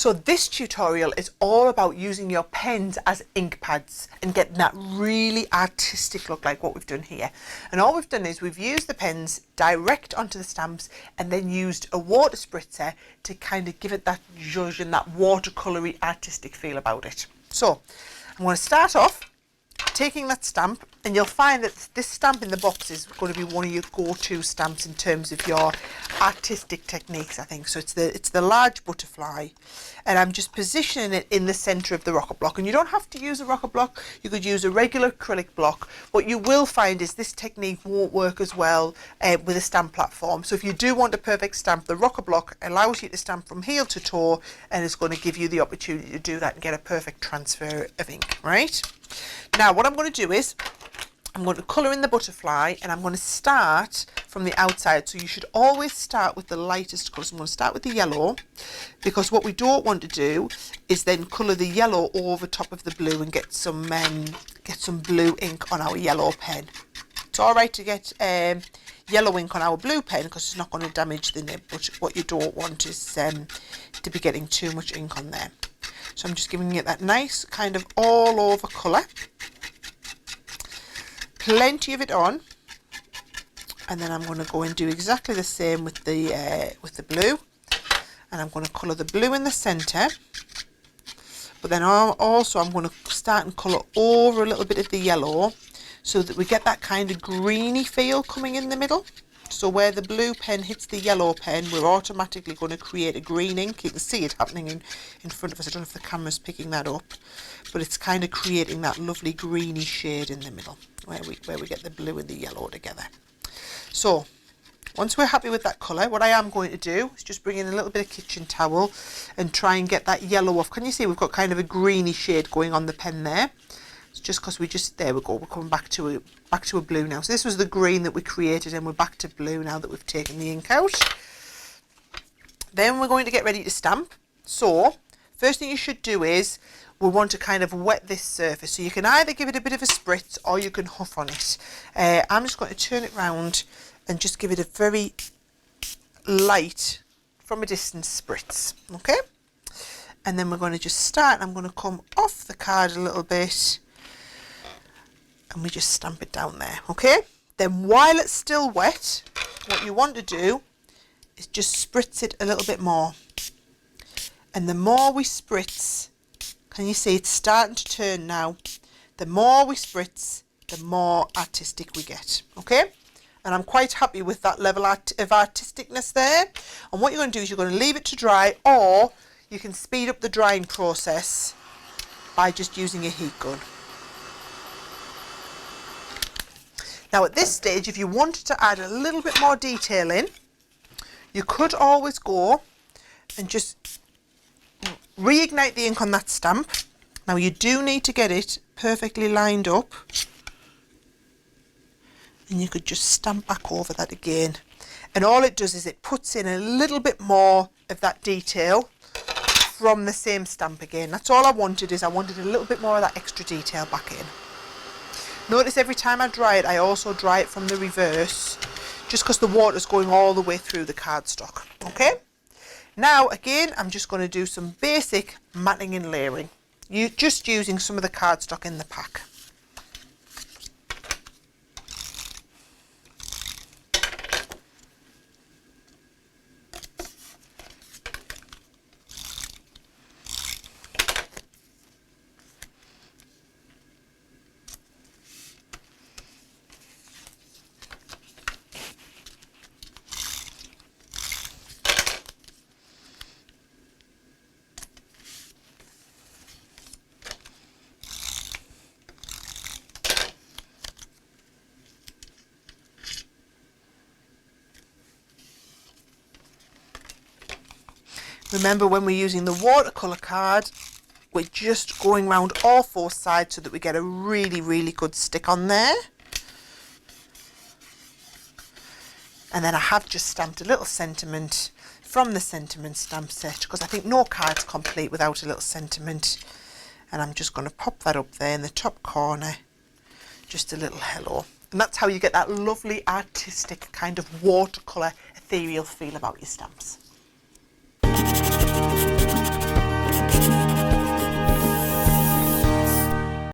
So this tutorial is all about using your pens as ink pads and getting that really artistic look like what we've done here. And all we've done is we've used the pens direct onto the stamps and then used a water spritzer to kind of give it that zhuzh and that watercolory artistic feel about it. So I'm going to start off taking that stamp, and you'll find that this stamp in the box is going to be one of your go-to stamps in terms of your artistic techniques, I think. So it's the large butterfly, and I'm just positioning it in the centre of the rocket block. And you don't have to use a rocket block, you could use a regular acrylic block. What you will find is this technique won't work as well with a stamp platform. So if you do want a perfect stamp, the rocket block allows you to stamp from heel to toe, and it's going to give you the opportunity to do that and get a perfect transfer of ink, right? Now what I'm going to do is I'm going to colour in the butterfly, and I'm going to start from the outside. So you should always start with the lightest colours. I'm going to start with the yellow, because what we don't want to do is then colour the yellow over top of the blue and get some blue ink on our yellow pen. It's alright to get yellow ink on our blue pen because it's not going to damage the nib, but what you don't want is to be getting too much ink on there. So I'm just giving it that nice kind of all over colour. Plenty of it on, and then I'm going to go and do exactly the same with the blue, and I'm going to colour the blue in the centre, but then also I'm going to start and colour over a little bit of the yellow so that we get that kind of greeny feel coming in the middle. So where the blue pen hits the yellow pen, we're automatically going to create a green ink. You can see it happening in front of us. I don't know if the camera's picking that up, but it's kind of creating that lovely greeny shade in the middle where we get the blue and the yellow together. So once we're happy with that colour, what I am going to do is just bring in a little bit of kitchen towel and try and get that yellow off. Can you see we've got kind of a greeny shade going on the pen there? It's just because there we go, we're coming back to a blue now. So this was the green that we created, and we're back to blue now that we've taken the ink out. Then we're going to get ready to stamp. So first thing you should do is we want to kind of wet this surface. So you can either give it a bit of a spritz or you can huff on it. I'm just going to turn it round and just give it a very light, from a distance, spritz. Okay? And then we're going to just start. I'm going to come off the card a little bit, and we just stamp it down there. Okay? Then while it's still wet, what you want to do is just spritz it a little bit more. And the more we spritz, can you see it's starting to turn now? The more we spritz, the more artistic we get. Okay? And I'm quite happy with that level of artisticness there. And what you're going to do is you're going to leave it to dry, or you can speed up the drying process by just using a heat gun. Now at this stage, if you wanted to add a little bit more detail in, you could always go and just reignite the ink on that stamp. Now you do need to get it perfectly lined up, and you could just stamp back over that again. And all it does is it puts in a little bit more of that detail from the same stamp again. That's all I wanted, is I wanted a little bit more of that extra detail back in. Notice every time I dry it, I also dry it from the reverse, just because the water's going all the way through the cardstock. Okay? Now again, I'm just going to do some basic matting and layering. Just using some of the cardstock in the pack. Remember, when we're using the watercolour card, we're just going around all four sides so that we get a really, really good stick on there. And then I have just stamped a little sentiment from the sentiment stamp set, because I think no card's complete without a little sentiment. And I'm just going to pop that up there in the top corner, just a little hello. And that's how you get that lovely artistic kind of watercolour ethereal feel about your stamps.